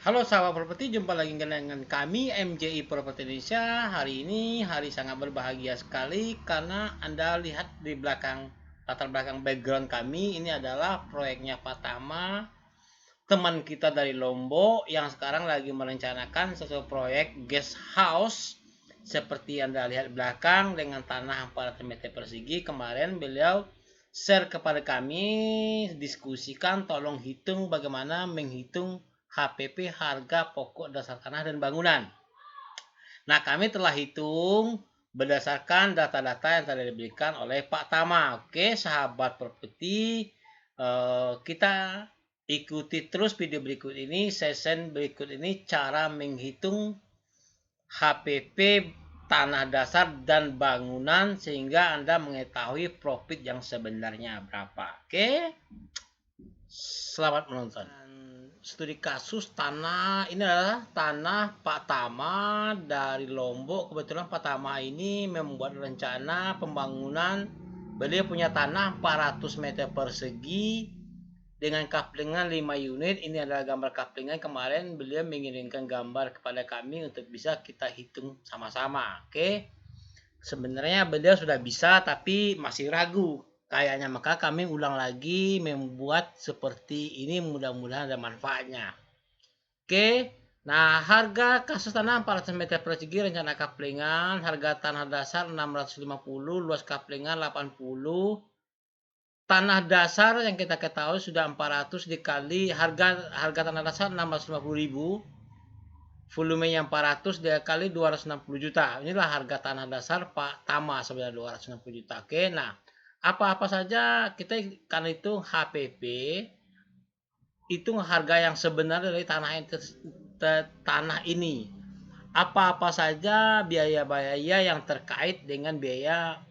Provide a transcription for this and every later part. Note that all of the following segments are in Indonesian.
Halo sahabat properti, jumpa lagi dengan kami MJI Property Indonesia. Hari ini hari sangat berbahagia sekali karena Anda lihat di belakang, latar belakang background kami ini adalah proyeknya Fatama, teman kita dari Lombok yang sekarang lagi merencanakan sesuatu proyek guest house seperti Anda lihat di belakang dengan tanah 400 meter persegi. Kemarin beliau share kepada kami, diskusikan, tolong hitung bagaimana menghitung HPP, harga pokok dasar tanah dan bangunan. Nah, kami telah hitung berdasarkan data-data yang telah diberikan oleh Pak Tama. Oke, sahabat properti, kita ikuti terus video berikut ini, sesi berikut ini, cara menghitung HPP tanah dasar dan bangunan sehingga Anda mengetahui profit yang sebenarnya berapa. Oke, selamat menonton. Studi kasus tanah ini adalah tanah Pak Tama dari Lombok. Kebetulan Pak Tama ini membuat rencana pembangunan. Beliau punya tanah 400 meter persegi dengan kaplingan 5 unit. Ini adalah gambar kaplingan. Kemarin beliau mengirimkan gambar kepada kami untuk bisa kita hitung sama-sama. Oke, sebenarnya beliau sudah bisa tapi masih ragu kayaknya, maka kami ulang lagi membuat seperti ini, mudah-mudahan ada manfaatnya. Oke, nah harga kasus tanah 400 meter persegi rencana kaplingan, harga tanah dasar 650, luas kaplingan 80. Tanah dasar yang kita ketahui sudah 400 dikali harga tanah dasar 650.000, volumenya 400 dikali 260 juta. Inilah harga tanah dasar Pak Tama sebenarnya 260 juta. Oke, nah apa-apa saja kita kan itu HPP, hitung harga yang sebenarnya dari tanah ini. Apa-apa saja biaya-biaya yang terkait dengan biaya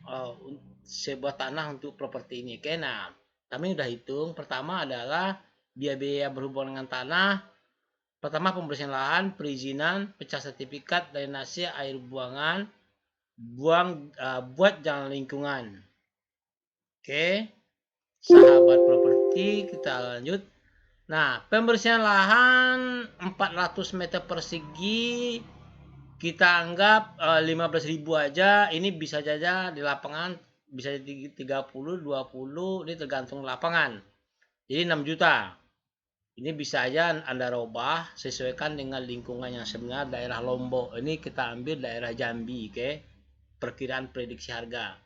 sebuah tanah untuk properti ini. Oke, nah kami udah hitung. Pertama adalah biaya-biaya berhubungan dengan tanah. Pertama pembersihan lahan, perizinan, pecah sertifikat, drainase, air buangan, buat jalan lingkungan. Oke, sahabat properti, kita lanjut. Nah, pembersihan lahan 400 meter persegi kita anggap 15.000 aja. Ini bisa saja di lapangan bisa 30, 20, ini tergantung lapangan. Jadi 6 juta. Ini bisa aja Anda robah sesuaikan dengan lingkungan yang sebenarnya daerah Lombok. Ini kita ambil daerah Jambi, oke? Perkiraan prediksi harga.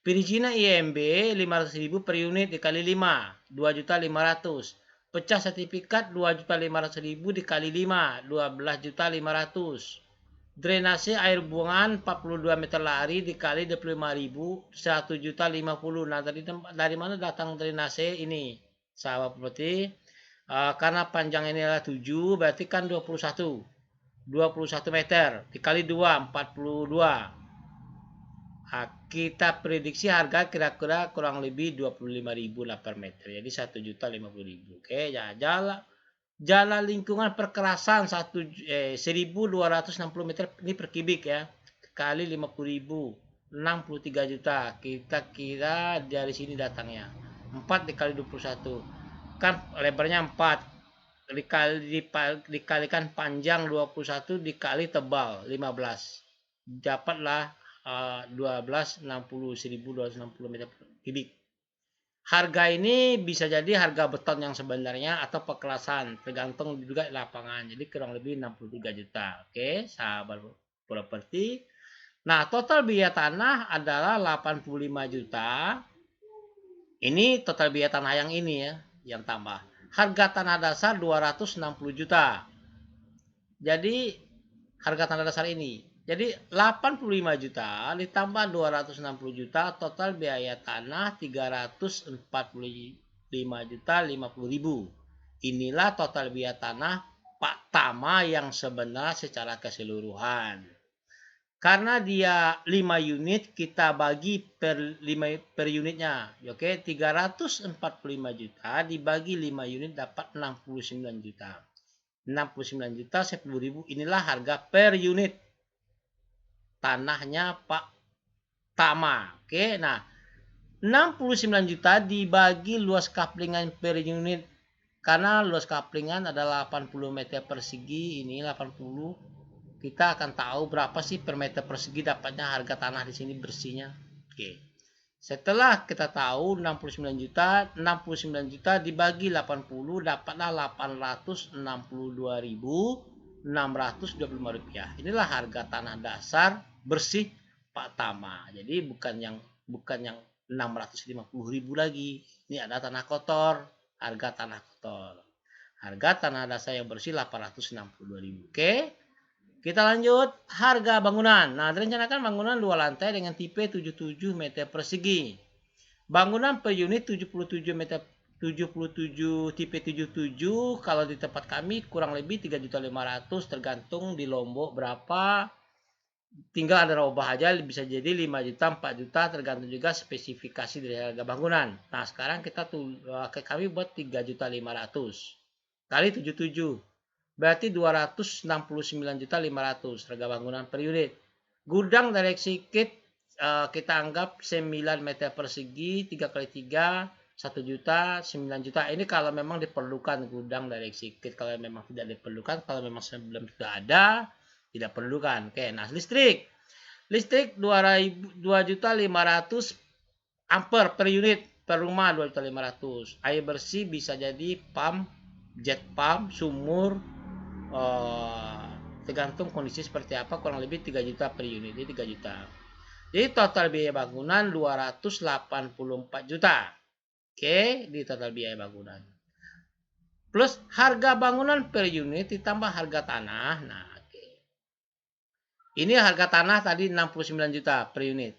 Perizinan IMB 500.000 per unit dikali 5, 2.500.000. Pecah sertifikat 2.500.000 dikali 5, 12.500.000. Drainase air buangan 42 meter lari dikali 25.000, 1.050.000. Nah, dari mana datang drainase ini? Sahabat properti, karena panjang ini adalah 7, berarti kan 21 meter dikali 2, 42. Nah, kita prediksi harga kira-kira kurang lebih 25.000 lah per meter, jadi 1.050.000. Oke, ya jalan lingkungan perkerasan 1.260 meter ini per kubik ya, kali 50.000, 63 juta. Kita kira dari sini datangnya 4 dikali 21 kan lebarnya 4 dikalikan panjang 21 dikali tebal 15, dapatlah 1.260 meter kubik. Harga ini bisa jadi harga beton yang sebenarnya atau pekerasan, tergantung juga lapangan. Jadi kurang lebih 63 juta. Oke, sahabat properti. Nah, total biaya tanah adalah 85 juta. Ini total biaya tanah yang ini ya, yang tambah. Harga tanah dasar 260 juta. Jadi harga tanah dasar ini. Jadi 85 juta ditambah 260 juta, total biaya tanah 345 juta 50.000. Inilah total biaya tanah Pak Tama yang sebenarnya secara keseluruhan. Karena dia 5 unit, kita bagi per 5 per unitnya. Oke, 345 juta dibagi 5 unit dapat 69 juta. 69 juta 10.000, inilah harga per unit tanahnya Pak Tama. Oke, nah 69 juta dibagi luas kaplingan per unit Karena luas kaplingan adalah 80 meter persegi, ini 80. Kita akan tahu berapa sih per meter persegi dapatnya harga tanah di sini bersihnya. Oke. Setelah kita tahu 69 juta, 69 juta dibagi 80 dapatlah 862.625 rupiah. Inilah harga tanah dasar bersih Pak Tama. Jadi bukan yang 650.000 lagi. Ini ada tanah kotor, harga tanah kotor. Harga tanah dasar yang bersih 862.000. Oke. Kita lanjut harga bangunan. Nah, direncanakan bangunan 2 lantai dengan tipe 77 meter persegi. Bangunan per unit 77 meter 77 tipe 77 kalau di tempat kami kurang lebih 3.500.000 tergantung di Lombok berapa. Tinggal ada ubah aja, bisa jadi 5 juta, 4 juta tergantung juga spesifikasi dari harga bangunan. Nah, sekarang kita kami buat 3.500.000 kali 77. Berarti 269.500.000 harga bangunan per unit. Gudang dari Sikit kita anggap 9 meter persegi 3 kali 3 1 juta 9 juta. Ini kalau memang diperlukan gudang dari Sikit. Kalau memang tidak diperlukan, kalau memang sebelum sudah ada tidak perlukan. Oke, nah listrik 2.500.000 ampere per unit per rumah 2.500.000. Air bersih bisa jadi pump, jet pump, sumur, tergantung kondisi seperti apa, kurang lebih 3 juta per unit. Jadi 3 juta. Jadi total biaya bangunan 284 juta. Oke, di total biaya bangunan. Plus harga bangunan per unit ditambah harga tanah. Nah, oke. Ini harga tanah tadi 69 juta per unit.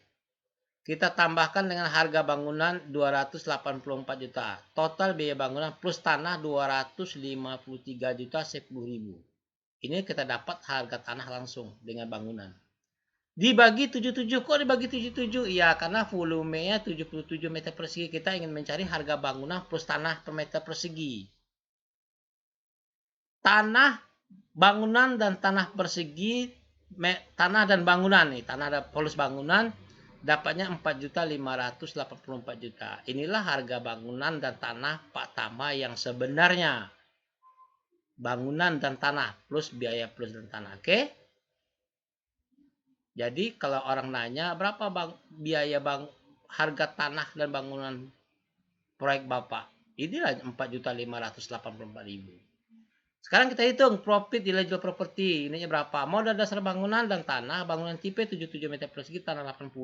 Kita tambahkan dengan harga bangunan 284 juta. Total biaya bangunan plus tanah 253 juta 10.000. Ini kita dapat harga tanah langsung dengan bangunan. Dibagi 77, kok dibagi 77? Ya, karena volumenya 77 meter persegi. Kita ingin mencari harga bangunan plus tanah per meter persegi. Tanah, bangunan, dan tanah persegi, tanah dan bangunan nih, tanah dan polus bangunan dapatnya 4.584 juta. Inilah harga bangunan dan tanah Pak Tama yang sebenarnya. Bangunan dan tanah plus biaya plus dan tanah. Oke? Jadi kalau orang nanya berapa biaya harga tanah dan bangunan proyek Bapak? Inilah 4.584.000. Sekarang kita hitung profit nilai jual properti. Ininya berapa? Modal dasar bangunan dan tanah. Bangunan tipe 77 meter persegi, tanah 80.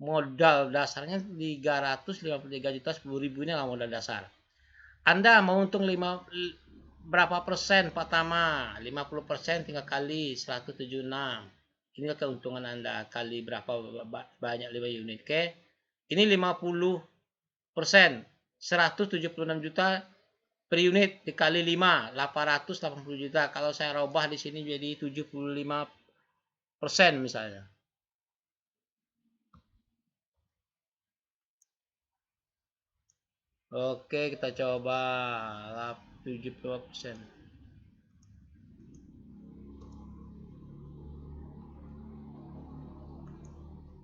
Modal dasarnya 353 juta 10.000. Ini adalah modal dasar. Anda mau untung berapa persen Pak Tama? 50% tinggal kali 176. Inilah keuntungan Anda kali berapa banyak 5 unit. Oke. Ini 50%. 176 juta per unit dikali 5, 880 juta. Kalau saya robah di sini jadi 75% misalnya. Oke, kita coba 75%.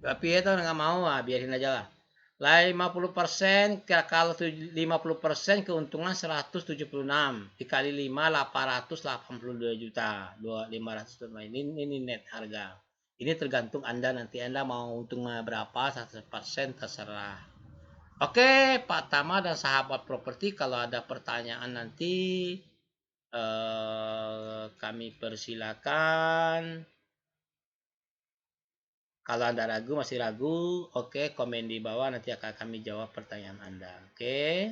Tapi itu nggak mau, biarin aja lah. 50%, kalau 50% keuntungan 176 dikali 5 882 juta 500 ini net harga. Ini tergantung Anda, nanti Anda mau untung berapa, 100% terserah. Oke Pak Tama dan sahabat properti, kalau ada pertanyaan nanti kami persilakan. Kalau Anda masih ragu, oke, komen di bawah, nanti akan kami jawab pertanyaan Anda. Oke.